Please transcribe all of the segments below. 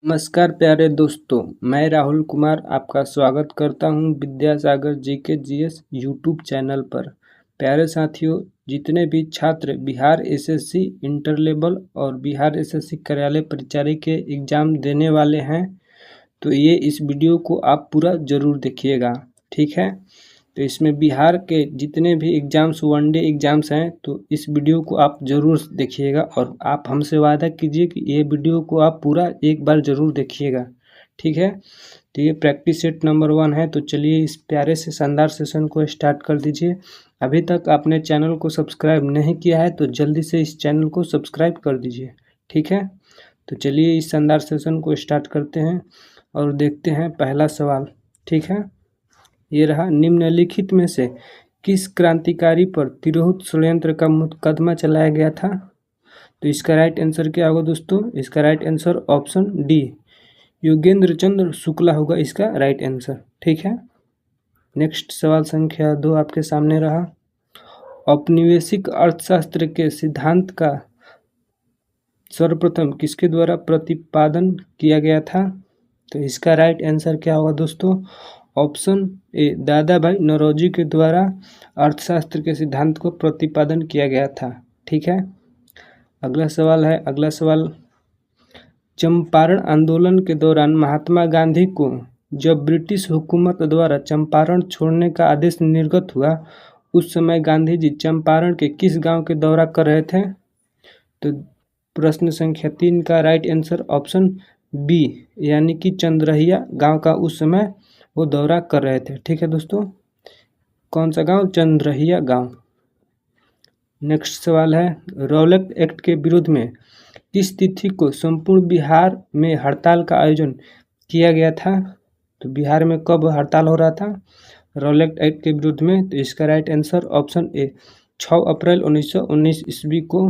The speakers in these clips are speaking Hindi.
नमस्कार प्यारे दोस्तों, मैं राहुल कुमार आपका स्वागत करता हूं Vidyasagar GK GS YouTube channel पर। प्यारे साथियों, जितने भी छात्र बिहार एसएससी इंटर लेवल और बिहार एसएससी कार्यालय परिचारी के एग्ज़ाम देने वाले हैं, तो ये इस वीडियो को आप पूरा ज़रूर देखिएगा, ठीक है। तो इसमें बिहार के जितने भी एग्ज़ाम्स वनडे एग्ज़ाम्स हैं, तो इस वीडियो को आप ज़रूर देखिएगा और आप हमसे वादा कीजिए कि ये वीडियो को आप पूरा एक बार ज़रूर देखिएगा, ठीक है। तो ये प्रैक्टिस सेट नंबर 1 है। तो चलिए इस प्यारे से शानदार सेशन को स्टार्ट कर दीजिए। अभी तक आपने चैनल को सब्सक्राइब नहीं किया है तो जल्दी से इस चैनल को सब्सक्राइब कर दीजिए, ठीक है। तो चलिए इस शानदार सेशन को स्टार्ट करते हैं और देखते हैं पहला सवाल, ठीक है। ये रहा, निम्नलिखित में से किस क्रांतिकारी पर तिरहुत षड्यंत्र का मुकदमा चलाया गया था? तो इसका राइट आंसर क्या होगा दोस्तों? इसका right answer option D Yogendra Chandra Shukla होगा इसका राइट आंसर, ठीक है। नेक्स्ट सवाल संख्या 2 आपके सामने रहा। औपनिवेशिक अर्थशास्त्र के सिद्धांत का सर्वप्रथम किसके द्वारा प्रतिपादन किया गया था? तो इसका राइट आंसर क्या होगा दोस्तों? ऑप्शन ए दादा भाई नौरोजी के द्वारा अर्थशास्त्र के सिद्धांत को प्रतिपादन किया गया था, ठीक है। अगला सवाल, चंपारण आंदोलन के दौरान महात्मा गांधी को जब ब्रिटिश हुकूमत द्वारा चंपारण छोड़ने का आदेश निर्गत हुआ, उस समय गांधी जी चंपारण के किस गांव के दौरा कर रहे थे? तो प्रश्न संख्या 3 का राइट आंसर ऑप्शन बी यानी कि चंद्रहिया गांव का उस समय वो दौरा कर रहे थे, ठीक है दोस्तों। कौन सा गांव? चंद्रहिया गांव। नेक्स्ट सवाल है, रौलट एक्ट के विरोध में किस तिथि को संपूर्ण बिहार में हड़ताल का आयोजन किया गया था? तो बिहार में कब हड़ताल हो रहा था रौलट एक्ट के विरोध में? तो इसका राइट आंसर ऑप्शन ए 6 अप्रैल 1919 ईस्वी को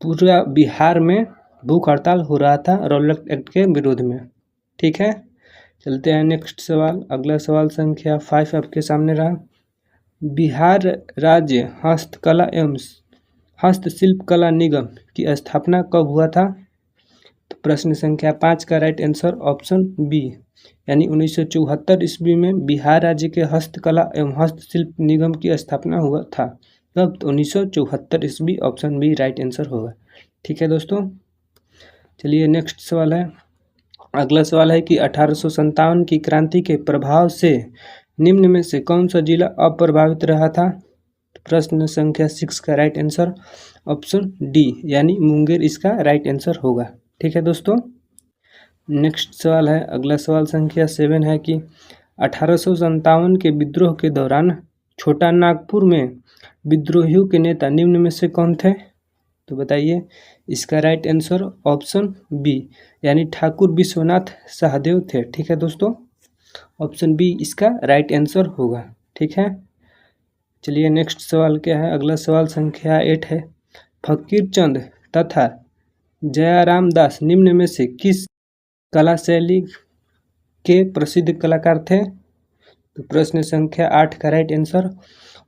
पूरा बिहार में भूख हड़ताल हो रहा था रौलट एक्ट के विरोध में, ठीक है। चलते हैं नेक्स्ट सवाल। अगला सवाल संख्या 5 आपके सामने रहा। बिहार राज्य हस्तकला एवं हस्तशिल्प कला निगम की स्थापना कब हुआ था? तो प्रश्न संख्या 5 का राइट आंसर ऑप्शन बी यानी 1974 ईस्वी में बिहार राज्य के हस्तकला एवं हस्तशिल्प निगम की स्थापना हुआ था। कब? तो 1974 ईस्वी, ऑप्शन बी राइट आंसर होगा, ठीक है दोस्तों। चलिए नेक्स्ट सवाल है। अगला सवाल है कि 1857 की क्रांति के प्रभाव से निम्न में से कौन सा जिला अप्रभावित रहा था? प्रश्न संख्या 6 का राइट आंसर ऑप्शन डी यानी मुंगेर इसका राइट आंसर होगा, ठीक है दोस्तों। नेक्स्ट सवाल है। अगला सवाल संख्या 7 है कि 1857 के विद्रोह के दौरान छोटा नागपुर में विद्रोहियों के नेता निम्न में से कौन थे? तो बताइए। इसका राइट आंसर ऑप्शन बी यानी ठाकुर विश्वनाथ सहदेव थे, ठीक है दोस्तों। ऑप्शन बी इसका राइट आंसर होगा, ठीक है। चलिए नेक्स्ट सवाल क्या है। अगला सवाल संख्या 8 है। फकीर चंद तथा जयाराम दास निम्न में से किस कला शैली के प्रसिद्ध कलाकार थे? तो प्रश्न संख्या 8 का राइट आंसर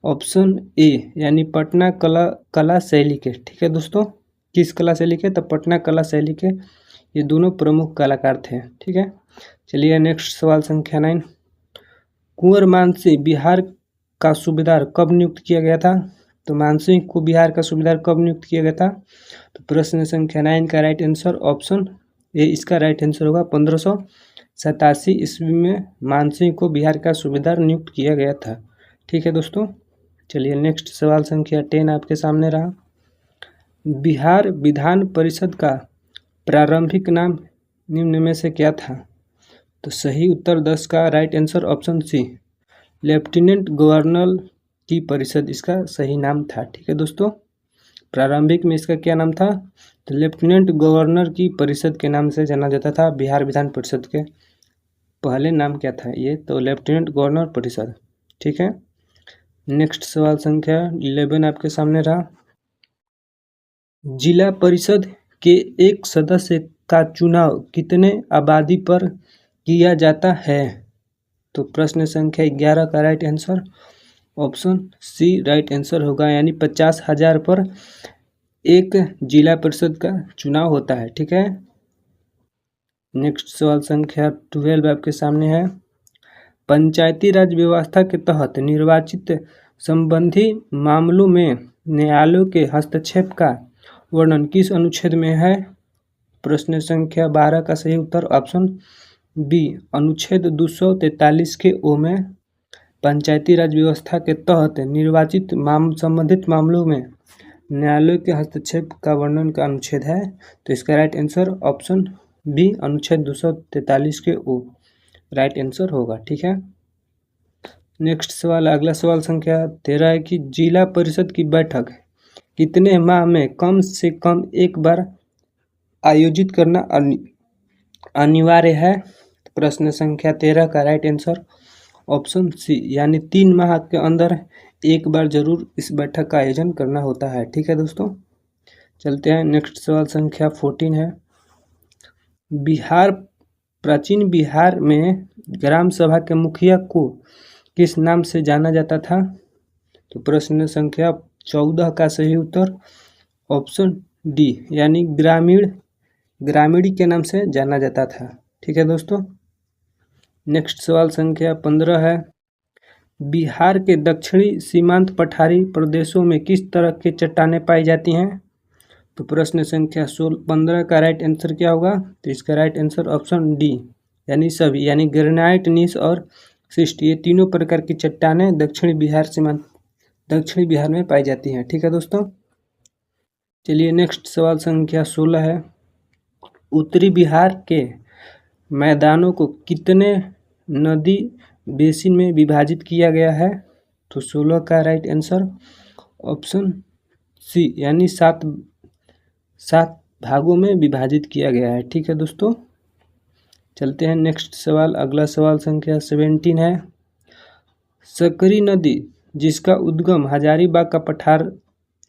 ऑप्शन ए यानी पटना कला शैली के, ठीक है दोस्तों। किस कला शैली के? तो पटना कला शैली के ये दोनों प्रमुख कलाकार थे, ठीक है। चलिए नेक्स्ट सवाल संख्या 9। कुंवर मानसिंह बिहार का सूबेदार कब नियुक्त किया गया था? तो मानसिंह को बिहार का सूबेदार कब नियुक्त किया गया था? तो प्रश्न संख्या 9 का राइट आंसर ऑप्शन ए इसका राइट आंसर होगा 1587 ईस्वी में मानसिंह को बिहार का सूबेदार नियुक्त किया गया था, ठीक है दोस्तों। चलिए नेक्स्ट सवाल संख्या 10 आपके सामने रहा। बिहार विधान परिषद का प्रारंभिक नाम निम्न में से क्या था? तो सही उत्तर 10 का right answer option C lieutenant governor की परिषद इसका सही नाम था, ठीक है दोस्तों। प्रारंभिक में इसका क्या नाम था? तो लेफ्टिनेंट गवर्नर की परिषद के नाम से जाना जाता था। बिहार विधान परिषद के पहले नाम क्या था ये? तो लेफ्टिनेंट गवर्नर परिषद, ठीक है। नेक्स्ट सवाल संख्या 11 आपके सामने रहा। जिला परिषद के एक सदस्य का चुनाव कितने आबादी पर किया जाता है? तो प्रश्न संख्या 11 का right answer option C right answer होगा यानी 50,000 पर एक जिला परिषद का चुनाव होता है, ठीक है। नेक्स्ट सवाल संख्या 12 आपके सामने है। पंचायती राज व्यवस्था के तहत निर्वाचित संबंधी मामलों में न्यायालयों के हस्तक्षेप का वर्णन किस अनुच्छेद में है? प्रश्न संख्या 12 का सही उत्तर ऑप्शन बी अनुच्छेद 243 के ओ में पंचायती राज व्यवस्था के तहत निर्वाचित संबंधित मामलों में न्यायालय के हस्तक्षेप का वर्णन का अनुच्छेद है। तो इसका राइट आंसर ऑप्शन बी अनुच्छेद 243 के ओ राइट आंसर होगा। ठीक है, नेक्स्ट सवाल, अगला सवाल संख्या 13 है कि जिला परिषद की बैठक कितने माह में कम से कम एक बार आयोजित करना अनिवार्य है? प्रश्न संख्या 13 का राइट आंसर ऑप्शन सी यानी 3 माह के अंदर एक बार जरूर इस बैठक का आयोजन करना होता है। ठीक है दोस्तों, चलते हैं नेक्स्ट सवाल संख्या 14 है। प्राचीन बिहार में ग्राम सभा के मुखिया को किस नाम से जाना जाता था? तो प्रश्न संख्या 14 का सही उत्तर ऑप्शन डी यानी ग्रामीणी के नाम से जाना जाता था। ठीक है दोस्तों, नेक्स्ट सवाल संख्या 15 है। बिहार के दक्षिणी सीमांत पठारी प्रदेशों में किस तरह की चट्टानें पाई जाती हैं? तो प्रश्न संख्या 15 का राइट आंसर क्या होगा? तो इसका राइट आंसर ऑप्शन डी यानी सभी यानी ग्रेनाइट, नीस और सिस्ट, ये तीनों प्रकार की चट्टानें दक्षिणी बिहार में पाई जाती हैं। ठीक है दोस्तों, चलिए नेक्स्ट सवाल संख्या 16 है। उत्तरी बिहार के मैदानों को कितने नदी बेसिन में विभाजित किया गया है? तो 16 का राइट आंसर ऑप्शन सी यानी सात भागों में विभाजित किया गया है। ठीक है दोस्तों, चलते हैं नेक्स्ट सवाल, अगला सवाल संख्या 17 है। सकरी नदी जिसका उद्गम हजारीबाग का पठार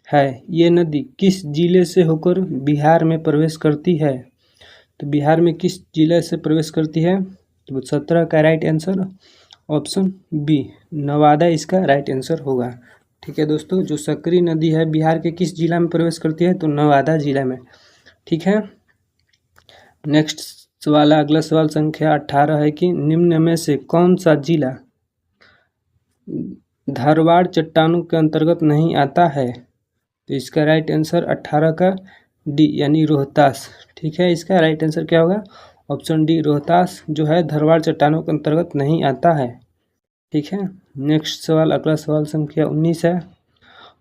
है, ये नदी किस जिले से होकर बिहार में प्रवेश करती है? तो बिहार में किस जिले से प्रवेश करती है? तो 17 का right answer option B Nawada इसका राइट आंसर होगा। ठीक है दोस्तों, जो सकरी नदी है बिहार के किस जिला में प्रवेश करती है? तो नवादा जिला में। ठीक है, नेक्स्ट सवाल, अगला सवाल संख्या 18 है कि निम्न में से कौन सा जिला धारवाड़ चट्टानों के अंतर्गत नहीं आता है? तो इसका राइट आंसर 18 का डी यानी रोहतास। ठीक है, इसका राइट आंसर क्या होगा? ऑप्शन डी रोहतास जो है धारवाड़ चट्टानों के अंतर्गत नहीं आता है। ठीक है, नेक्स्ट सवाल, अगला सवाल संख्या 19 है।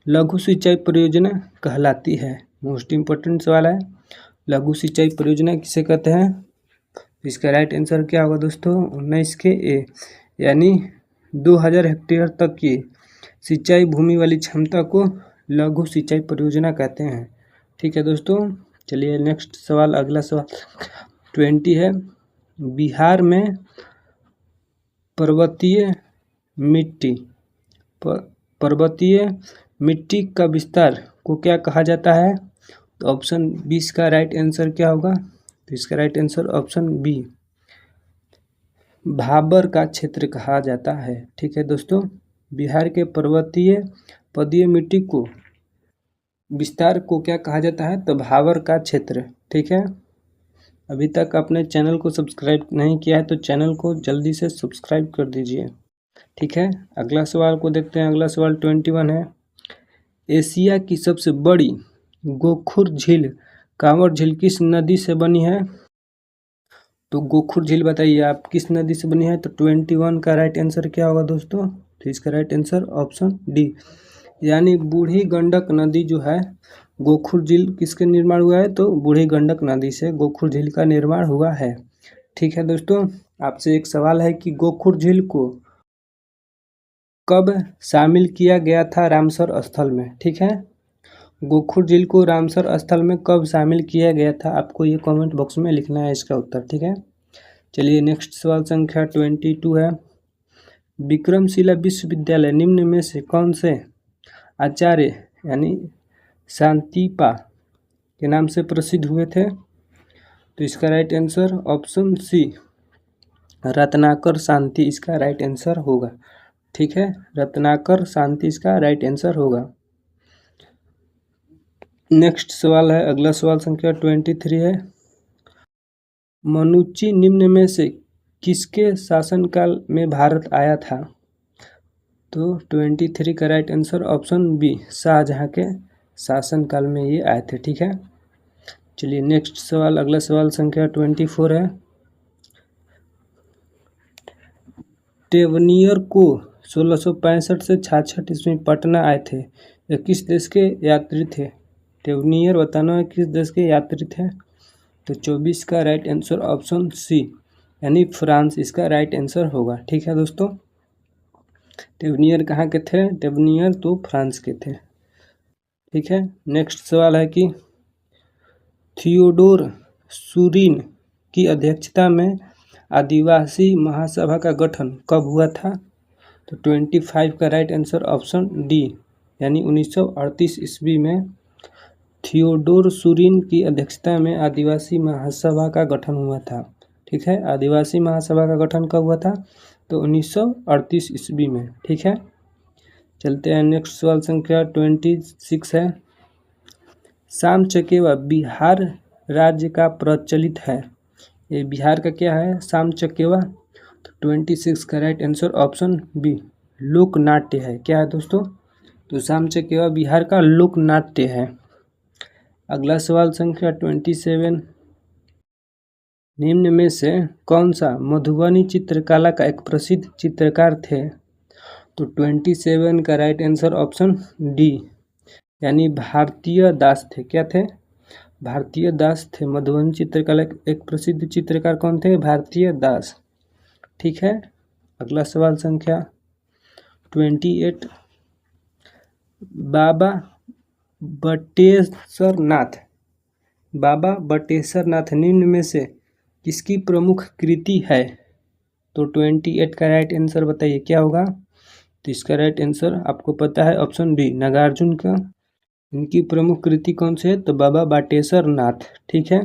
लघु सिंचाई परियोजना कहलाती है, मोस्ट इम्पोर्टेंट सवाल है, लघु सिंचाई परियोजना किसे कहते हैं? इसका राइट आंसर क्या होगा दोस्तों? 19 के ए यानी 2000 हेक्टेयर तक की सिंचाई भूमि वाली क्षमता को लघु सिंचाई परियोजना कहते हैं। ठीक है दोस्तों, चलिए नेक्स्ट सवाल, अगला सवाल 20 है। बिहार में पर्वतीय मिट्टी का विस्तार को क्या कहा जाता है? तो ऑप्शन 20 का राइट आंसर क्या होगा? तो इसका right answer option B Bhabar का क्षेत्र कहा जाता है। ठीक है दोस्तों, बिहार के पदीय मिट्टी को विस्तार को क्या कहा जाता है? तो भाबर का क्षेत्र। ठीक है, अभी तक अपने चैनल को सब्सक्राइब नहीं किया है तो चैनल को जल्दी से सब्सक्राइब कर दीजिए। ठीक है, अगला सवाल को देखते हैं, अगला सवाल 21 है। एशिया की सबसे बड़ी गोखुर झील कांवर झील किस नदी से बनी है? तो गोखुर झील बताइए आप किस नदी से बनी है? तो 21 का राइट आंसर क्या होगा दोस्तों? तो इसका राइट आंसर ऑप्शन डी यानी बूढ़ी गंडक नदी जो है, गोखुर झील किसके निर्माण हुआ है? तो बूढ़ी गंडक नदी से गोखुर झील का निर्माण हुआ है। ठीक है दोस्तों, आपसे एक सवाल है कि गोखुर झील को कब शामिल किया गया था रामसर स्थल में? ठीक है, गोखुर झील को रामसर स्थल में कब शामिल किया गया था? आपको ये कमेंट बॉक्स में लिखना है इसका उत्तर। ठीक है, चलिए नेक्स्ट सवाल संख्या 22 है। विक्रमशिला विश्वविद्यालय निम्न में से कौन से आचार्य यानी शांतिपा के नाम से प्रसिद्ध हुए थे? तो इसका right answer option C Ratnakar Shanti इसका राइट आंसर होगा। ठीक है, रत्नाकर शांति इसका राइट आंसर होगा। नेक्स्ट सवाल है, अगला सवाल संख्या 23 है। मनुची निम्न में से किसके शासनकाल में भारत आया था? तो 23 का right answer option B, Shahjahan के शासनकाल में ये आए थे। ठीक है, चलिए नेक्स्ट सवाल, अगला सवाल संख्या 24 है। टेवनियर को 1665 से 66 ईस्वी में पटना आए थे, यह किस देश के यात्री थे? टेवनियर बताना है किस देश के यात्री थे। तो 24 का राइट आंसर ऑप्शन सी, यानी फ्रांस इसका राइट आंसर होगा। ठीक है दोस्तों, टेवनियर कहाँ के थे? टेवनियर तो फ्रांस के थे। ठीक है, नेक्स्ट सवाल है कि थियोडोर सूरीन की अध्यक्षता में आदिवासी महासभा का गठन कब हुआ था? तो 25 का राइट आंसर ऑप्शन डी, यानी 1938 ईस्वी में थियोडोर सूरीन की अध्यक्षता में आदिवासी महासभा का गठन हुआ था। ठीक है, आदिवासी महासभा का गठन कब हुआ था? तो 1938 ईस्वी में। ठीक है, चलते हैं नेक्स्ट सवाल संख्या 26 है। साम चकेवा बिहार राज्य का प्रचलित है, ये बिहार का क्या है? साम चकेवा। तो 26 का राइट आंसर ऑप्शन बी, लोकनाट्य है। क्या है दोस्तों? तो साम चकेवा बिहार का लोकनाट्य है। अगला सवाल संख्या 27, निम्न में से कौन सा मधुबनी चित्रकला का एक प्रसिद्ध चित्रकार थे? तो 27 का राइट आंसर ऑप्शन डी, यानी भारतीय दास थे। क्या थे? भारतीय दास थे। मधुबनी चित्रकला एक प्रसिद्ध चित्रकार कौन थे? भारतीय दास। ठीक है, अगला सवाल संख्या 28, बाबा बटेश्वर नाथ निम्न में से किसकी प्रमुख कृति है? तो 28 का राइट आंसर बताइए क्या होगा? तो इसका राइट आंसर आपको पता है, ऑप्शन डी, नागार्जुन का। इनकी प्रमुख कृति कौन से है? तो बाबा बटेश्वर नाथ। ठीक है,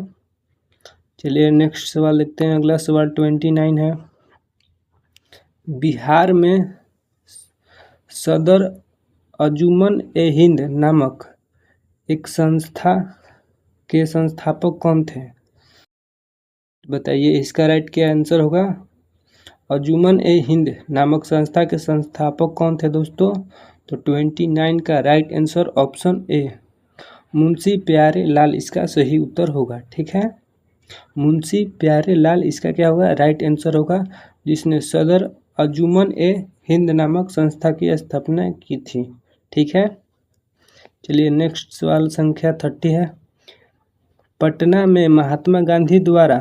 चलिए नेक्स्ट सवाल देखते हैं। अगला सवाल 29 है। बिहार में सदर अंजुमन ए हिंद नामक एक संस्था के संस्थापक कौन थे? बताइए इसका राइट क्या आंसर होगा? अंजुमन ए हिंद नामक संस्था के संस्थापक कौन थे दोस्तों? तो 29 का राइट आंसर ऑप्शन ए, मुंशी प्यारे लाल इसका सही उत्तर होगा। ठीक है, मुंशी प्यारे लाल इसका क्या होगा? राइट आंसर होगा, जिसने सदर अंजुमन ए हिंद नामक संस्था की स्थापना की थी। ठीक है, चलिए नेक्स्ट सवाल संख्या 30 है। पटना में महात्मा गांधी द्वारा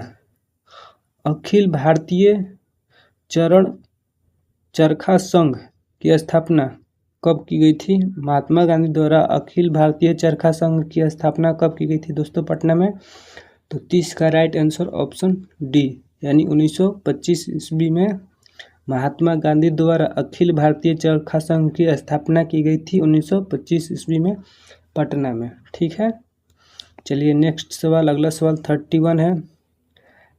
अखिल भारतीय चरखा संघ की स्थापना कब की गई थी? महात्मा गांधी द्वारा अखिल भारतीय चरखा संघ की स्थापना कब की गई थी दोस्तों पटना में? तो 30 का राइट आंसर ऑप्शन डी, यानी 1925 ईस्वी में महात्मा गांधी द्वारा अखिल भारतीय चरखा संघ की स्थापना की गई थी 1925 ईस्वी में पटना में। ठीक है, चलिए नेक्स्ट सवाल, अगला सवाल 31 है।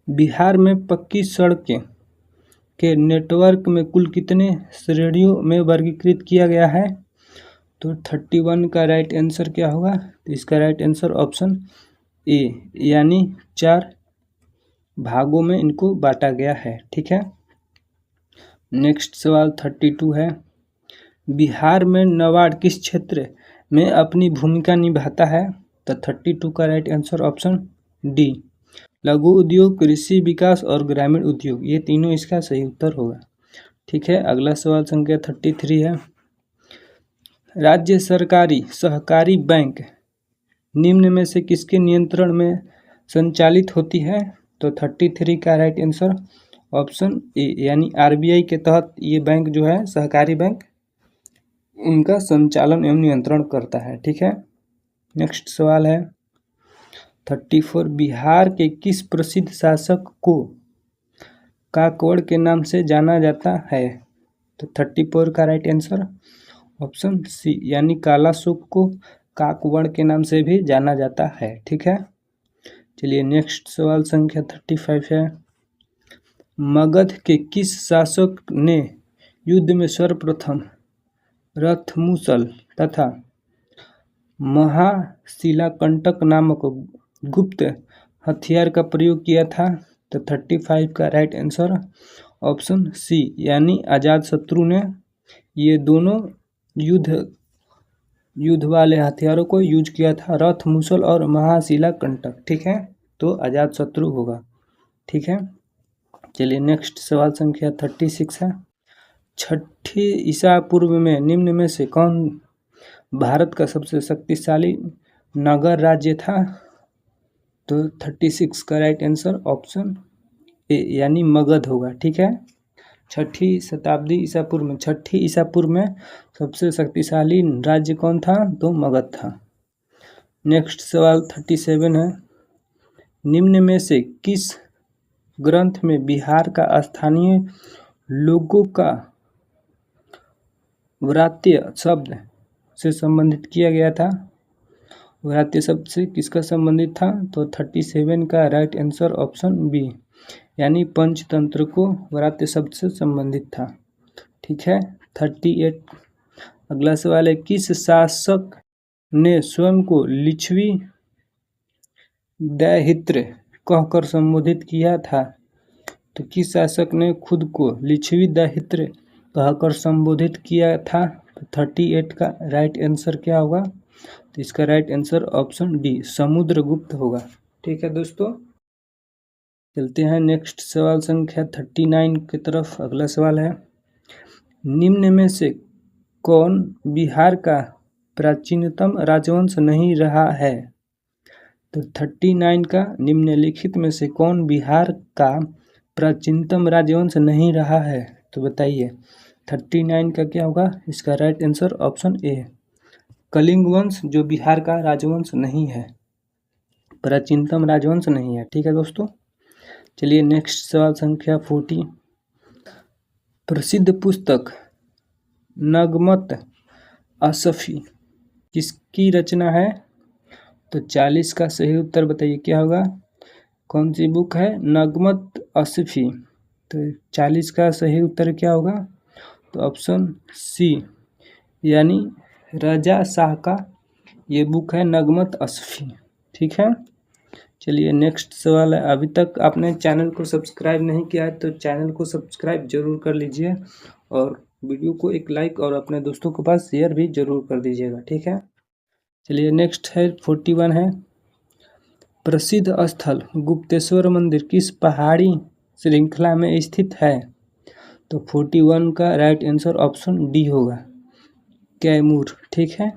बिहार में पक्की सड़कें के नेटवर्क में कुल कितने श्रेणियों में वर्गीकृत किया गया है? तो 31 का राइट आंसर क्या होगा? तो इसका राइट आंसर ऑप्शन ए, यानी 4 भागों में इनको बांटा गया है। ठीक है, नेक्स्ट सवाल 32 है। बिहार में नाबार्ड किस क्षेत्र में अपनी भूमिका निभाता है? तो 32 का राइट आंसर ऑप्शन डी, लघु उद्योग, कृषि विकास और ग्रामीण उद्योग, ये तीनों इसका सही उत्तर होगा। ठीक है, अगला सवाल संख्या 33 है। राज्य सरकारी सहकारी बैंक निम्न में से किसके नियंत्रण में संचालित होती है? तो 33 का राइट आंसर ऑप्शन ए, यानी आरबीआई के तहत ये बैंक जो है सहकारी बैंक, उनका संचालन एवं नियंत्रण करता है। ठीक है, नेक्स्ट सवाल है 34, बिहार के किस प्रसिद्ध शासक को काकवड़ के नाम से जाना जाता है? तो 34 का राइट आंसर ऑप्शन सी, यानी काला सूप को काकवड़ के नाम से भी जाना जाता है। ठीक है, चलिए नेक्स्ट सवाल संख्या 35 है। मगध के किस शासक ने युद्ध में सर्वप्रथम रथमुसल तथा महाशिलाकंटक नामक गुप्त हथियार का प्रयोग किया था? तो 35 का राइट आंसर ऑप्शन सी, यानी अजातशत्रु ने ये दोनों युद्ध वाले हथियारों को यूज किया था, रथ, मूसल और महाशिला कंटक। ठीक है, तो अजातशत्रु होगा। ठीक है, चलिए नेक्स्ट सवाल संख्या 36 है। 6 ईसा पूर्व में निम्न में से कौन भारत का सबसे शक्तिशाली नगर राज्य था? तो 36 का राइट आंसर ऑप्शन ए, यानी मगध होगा। ठीक है, 6ठी शताब्दी ईसा पूर्व में, 6 ईसा पूर्व में सबसे शक्तिशाली राज्य कौन था? तो मगध था। नेक्स्ट सवाल 37 है। निम्न में से किस ग्रंथ में बिहार का स्थानीय लोगों का व्रात्य शब्द से संबंधित किया गया था? व्रात्य शब्द से किसका संबंधित था? तो 37 का राइट आंसर ऑप्शन बी, यानी पंचतंत्र को व्रात्य शब्द से संबंधित था। ठीक है, 38 अगला सवाल है। किस शासक ने स्वयं को लिच्छवी दैहित्र कहकर संबोधित किया था? तो किस शासक ने खुद को लिच्छवी दैहित्र कहकर संबोधित किया था? तो 38 का राइट आंसर क्या होगा? तो इसका right answer option D, Samudragupta होगा। ठीक है दोस्तों, चलते हैं नेक्स्ट सवाल संख्या 39 की तरफ। अगला सवाल है। निम्न में से कौन बिहार का प्राचीनतम राजवंश नहीं रहा है? तो 39 का निम्नलिखित में से कौन बिहार का प्राचीनतम राजवंश नहीं रहा है? तो बताइए 39 का क्या होगा? इसका right answer option A, Kalinga वंश जो बिहार का राजवंश नहीं है, प्राचीनतम राजवंश नहीं है। ठीक है दोस्तों, चलिए नेक्स्ट सवाल संख्या 40। प्रसिद्ध पुस्तक नगमत असफी किसकी रचना है? तो 40 का सही उत्तर बताइए क्या होगा? कौन सी बुक है? नगमत असफी। तो 40 का सही उत्तर क्या होगा? तो ऑप्शन सी, यानी रजा शाह का ये बुक है नगमत असफी। ठीक है, चलिए नेक्स्ट सवाल है। अभी तक आपने चैनल को सब्सक्राइब नहीं किया है तो चैनल को सब्सक्राइब जरूर कर लीजिए और वीडियो को एक लाइक और अपने दोस्तों के पास शेयर भी जरूर कर दीजिएगा। ठीक है, चलिए नेक्स्ट है 41 है। प्रसिद्ध स्थल गुप्तेश्वर मंदिर किस पहाड़ी श्रृंखला में स्थित है? तो 41 का राइट आंसर ऑप्शन डी होगा, कैमूर। ठीक है,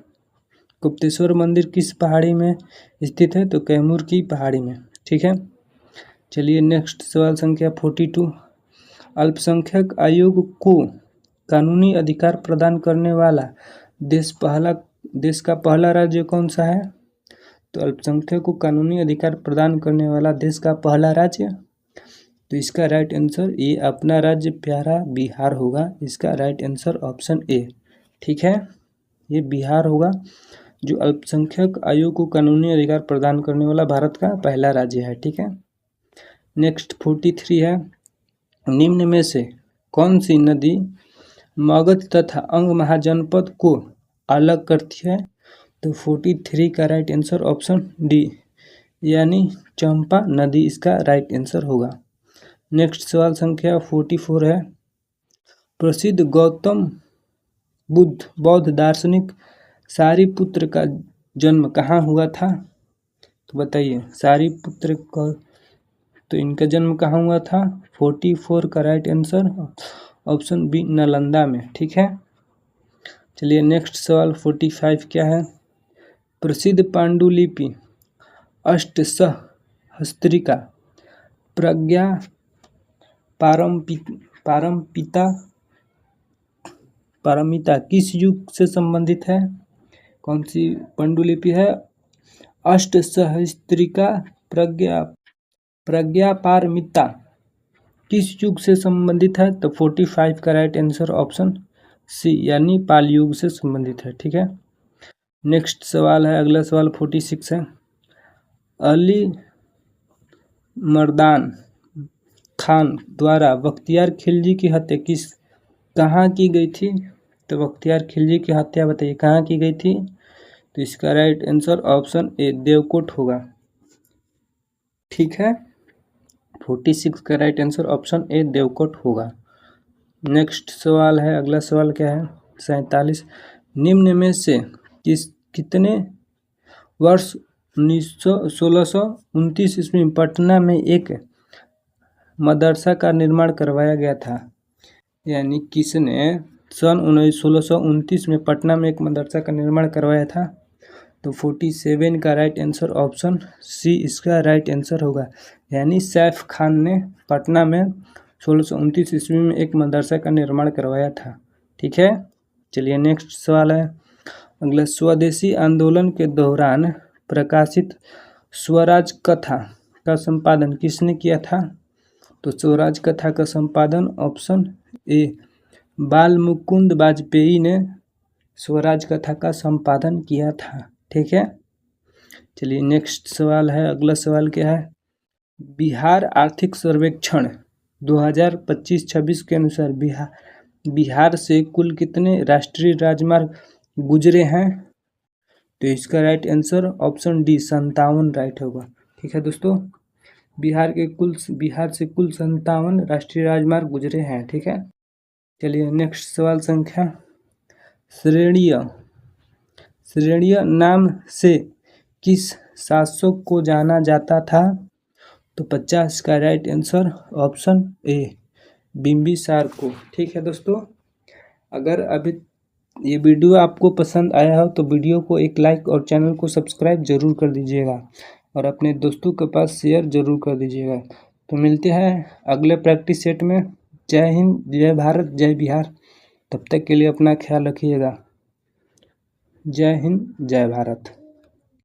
गुप्तेश्वर मंदिर किस पहाड़ी में स्थित है? तो कैमूर की पहाड़ी में। ठीक है, चलिए नेक्स्ट सवाल संख्या 42। अल्पसंख्यक आयोग को कानूनी अधिकार प्रदान करने वाला देश का पहला राज्य कौन सा है? तो अल्पसंख्यक को कानूनी अधिकार प्रदान करने वाला देश का पहला राज्य, तो इसका राइट आंसर ये अपना राज्य प्यारा बिहार होगा। इसका राइट आंसर ऑप्शन ए। ठीक है, ये बिहार होगा जो अल्पसंख्यक आयोग को कानूनी अधिकार प्रदान करने वाला भारत का पहला राज्य है। ठीक है, नेक्स्ट 43 है। निम्न में से कौन सी नदी मगध तथा अंग महाजनपद को अलग करती है? तो 43 का राइट आंसर ऑप्शन डी, यानी चंपा नदी इसका राइट आंसर होगा। नेक्स्ट सवाल संख्या 44 है। प्रसिद्ध गौतम बुद्ध बौद्ध दार्शनिक सारिपुत्र का जन्म कहाँ हुआ था? तो बताइए सारिपुत्र का, तो इनका जन्म कहाँ हुआ था? 44 का right answer option B, Nalanda में। ठीक है, चलिए नेक्स्ट सवाल 45 क्या है? प्रसिद्ध पांडुलिपि अष्टसहस्त्रिका प्रज्ञा पारमिता किस युग से संबंधित है? कौन सी पांडुलिपि है? अष्टसहस्त्रिका प्रज्ञा पारमिता किस युग से संबंधित है? तो 45 का राइट आंसर ऑप्शन सी, यानी पाल युग से संबंधित है। ठीक है, नेक्स्ट सवाल है, अगला सवाल 46 है। अली मर्दान खान द्वारा बख्तियार खिलजी की हत्या कहाँ की गई थी? तो बख्तियार खिलजी की हत्या बताइए कहाँ की गई थी? तो इसका राइट आंसर ऑप्शन ए, देवकोट होगा। ठीक है, 46 का राइट आंसर ऑप्शन ए देवकोट होगा। नेक्स्ट सवाल है, अगला सवाल क्या है 47, निम्न में से कितने वर्ष 1629 ईस्वी में पटना में एक मदरसा का निर्माण करवाया गया था? यानी किसने सन 1629 में पटना में एक मदरसा का निर्माण करवाया था? तो 47 का राइट आंसर ऑप्शन सी इसका राइट आंसर होगा। यानी सैफ खान ने पटना में 1629 ईस्वी में एक मदरसा का निर्माण करवाया था। ठीक है, चलिए नेक्स्ट सवाल है अगला, स्वदेशी आंदोलन के दौरान प्रकाशित स्वराज कथा का संपादन किसने किया था? तो स्वराज कथा का संपादन ऑप्शन ए बाल मुकुंद वाजपेयी ने स्वराज कथा का संपादन किया था। ठीक है, चलिए नेक्स्ट सवाल है, अगला सवाल क्या है, बिहार आर्थिक सर्वेक्षण 2025-26 के अनुसार बिहार से कुल कितने राष्ट्रीय राजमार्ग गुजरे हैं? तो इसका right answer option D 57 right होगा। ठीक है दोस्तों, बिहार से कुल 57 राष्ट्रीय राजमार्ग गुजरे हैं। ठीक है, चलिए नेक्स्ट सवाल संख्या, श्रेणीय नाम से किस शासक को जाना जाता था? तो 50 का राइट आंसर ऑप्शन ए बिंबिसार को। ठीक है दोस्तों, अगर अभी ये वीडियो आपको पसंद आया हो तो वीडियो को एक लाइक और चैनल को सब्सक्राइब जरूर कर दीजिएगा और अपने दोस्तों के पास शेयर जरूर कर दीजिएगा। तो मिलते हैं अगले प्रैक्टिस सेट में। जय हिंद, जय भारत, जय बिहार। तब तक के लिए अपना ख्याल रखिएगा। जय हिंद, जय भारत।